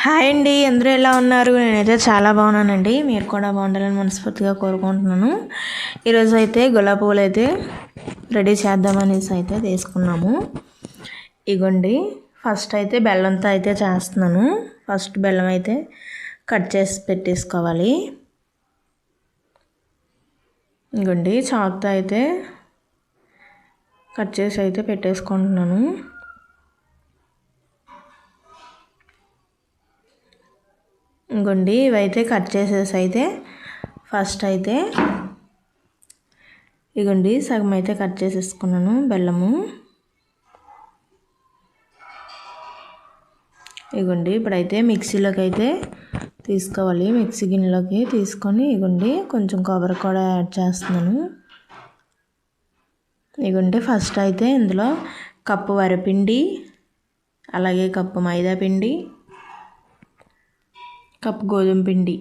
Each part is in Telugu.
హాయ్ అండి, అందరూ ఎలా ఉన్నారు? నేనైతే చాలా బాగున్నానండి. మీరు కూడా బాగుండాలని మనస్ఫూర్తిగా కోరుకుంటున్నాను. ఈరోజు అయితే గులాబీ పూలు అయితే రెడీ చేద్దామనేసి అయితే తీసుకున్నాము. ఇగోండి, ఫస్ట్ అయితే బెల్లంతో అయితే చేస్తున్నాను. ఫస్ట్ బెల్లం అయితే కట్ చేసి పెట్టేసుకోవాలి. ఇగోండి, చాకుతో అయితే కట్ చేసి అయితే పెట్టేసుకుంటున్నాను. ఇంకోండి, ఇవైతే కట్ చేసేసి అయితే ఫస్ట్ అయితే ఇగోండి సగం అయితే కట్ చేసేసుకున్నాను బెల్లము. ఇగోండి, ఇప్పుడైతే మిక్సీలోకి అయితే తీసుకోవాలి. మిక్సీ గిన్నెలోకి తీసుకొని ఇగోండి కొంచెం కొబ్బరి కూడా యాడ్ చేస్తున్నాను. ఇగోండి, ఫస్ట్ అయితే ఇందులో కప్పు వరిపిండి, అలాగే కప్పు మైదా పిండి, కప్పు గోధుమ పిండి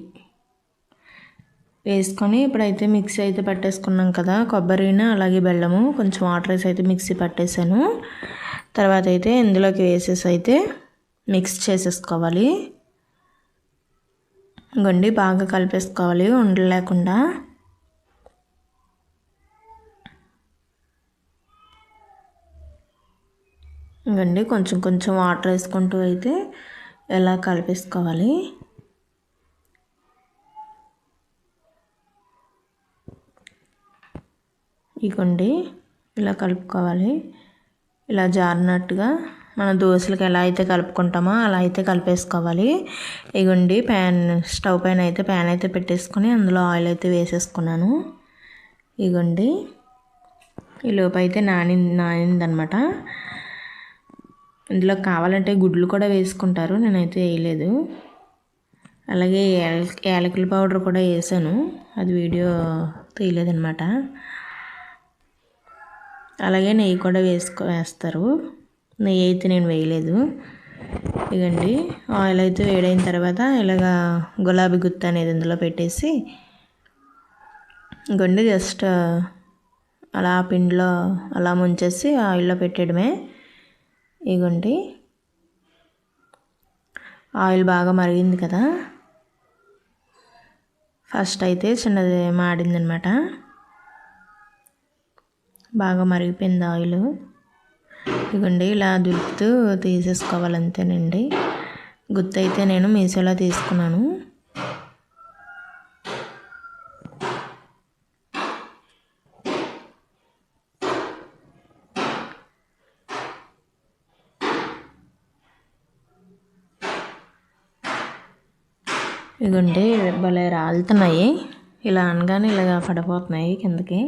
వేసుకొని ఇప్పుడైతే మిక్సీ అయితే పట్టేసుకున్నాం కదా. కొబ్బరిని అలాగే బెల్లము కొంచెం వాటర్ వేసి అయితే మిక్సీ పట్టేసాను. తర్వాత అయితే ఇందులోకి వేసేసి అయితే మిక్స్ చేసేసుకోవాలి. ఇంకోండి, బాగా కలిపేసుకోవాలి ఉండలు లేకుండా. ఇంకోండి, కొంచెం కొంచెం వాటర్ వేసుకుంటూ అయితే ఎలా కలిపేసుకోవాలి. ఇగోండి, ఇలా కలుపుకోవాలి. ఇలా జారినట్టుగా మన దోశలకు ఎలా అయితే కలుపుకుంటామో అలా అయితే కలిపేసుకోవాలి. ఇగోండి, స్టవ్ పైన అయితే ప్యాన్ అయితే పెట్టేసుకొని అందులో ఆయిల్ అయితే వేసేసుకున్నాను. ఇగోండి, ఈ లోపు అయితే నానిందనమాట. ఇందులో కావాలంటే గుడ్లు కూడా వేసుకుంటారు, నేనైతే వేయలేదు. అలాగే యాలకుల పౌడర్ కూడా వేసాను, అది వీడియో తీయలేదనమాట. అలాగే నెయ్యి కూడా వేస్తారు, నెయ్యి అయితే నేను వేయలేదు. ఇదండి, ఆయిల్ అయితే వేడైన తర్వాత ఇలాగా గులాబీ గుత్త అనేది ఇందులో పెట్టేసి ఇంకొండి జస్ట్ అలా పిండిలో అలా ముంచేసి ఆయిల్లో పెట్టడమే. ఇగోండి, ఆయిల్ బాగా మరిగింది కదా. ఫస్ట్ అయితే చిన్నది మాడిందనమాట, బాగా మరిగిపోయింది ఆయిల్. ఇదిగోండి, ఇలా దులుపుతూ తీసేసుకోవాలి అంతేనండి. గుత్తి అయితే నేను మీషోలో తీసుకున్నాను. ఇదిగోండి, భలే రాలుతున్నాయి. ఇలా అనగానే ఇలాగ పడిపోతున్నాయి కిందకి.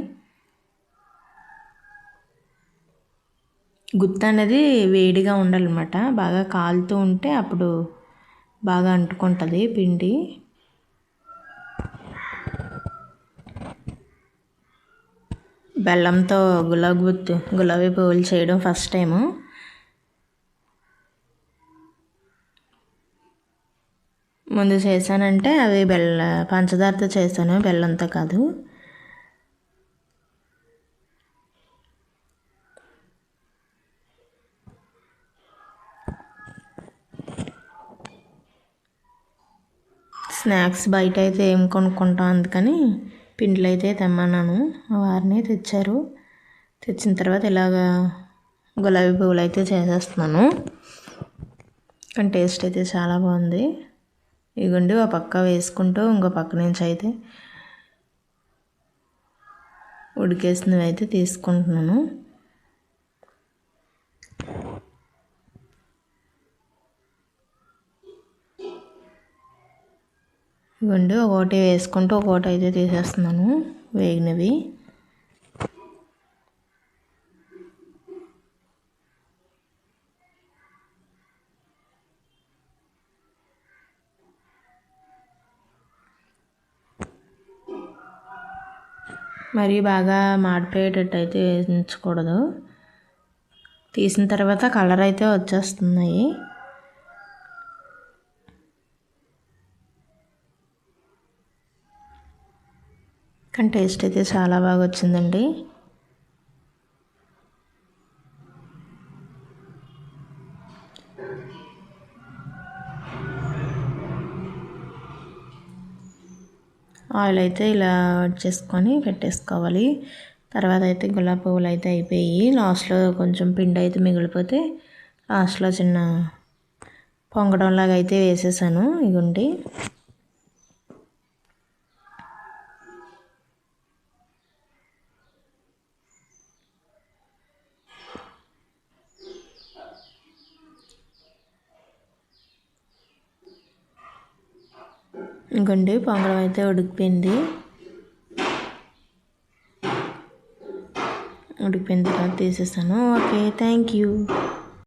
గుత్త అనేది వేడిగా ఉండాలన్నమాట, బాగా కాలుతూ ఉంటే అప్పుడు బాగా అంటుకుంటుంది పిండి. బెల్లంతో గులాబీ పువ్వులు చేయడం ఫస్ట్ టైము. ముందు చేశానంటే అవి పంచదారతో చేశాను, బెల్లంతో కాదు. స్నాక్స్ బయట అయితే ఏం కొనుక్కుంటాం, అందుకని పిండిలు అయితే తెమ్మన్నాను. వారిని తెచ్చారు. తెచ్చిన తర్వాత ఇలాగా గులాబీ పువ్వులు అయితే చేసేస్తున్నాను. కానీ టేస్ట్ అయితే చాలా బాగుంది. ఇదిగోండి, ఒక పక్క వేసుకుంటూ ఇంకో పక్క నుంచి అయితే ఉడికేసినవి అయితే తీసుకుంటున్నాను. ఇవ్వండి, ఒకటి వేసుకుంటూ ఒకటి అయితే తీసేస్తున్నాను వేగినవి. మరీ బాగా మాడిపోయేటట్టు అయితే వేయించకూడదు. తీసిన తర్వాత కలర్ అయితే వచ్చేస్తున్నాయి. కానీ టేస్ట్ అయితే చాలా బాగా వచ్చిందండి. ఆయిల్ అయితే ఇలా చేసుకొని పెట్టేసుకోవాలి. తర్వాత అయితే గులాబీ పువ్వులు అయితే అయిపోయి లాస్ట్లో కొంచెం పిండి అయితే మిగిలిపోతే లాస్ట్లో చిన్న పొంగడంలాగా అయితే వేసేసాను. ఇగుండి ఇంకోండి పొంగడం అయితే ఉడికిపోయింది. ఉడికిపోయిన తర్వాత తీసేసాను. Okay, thank you.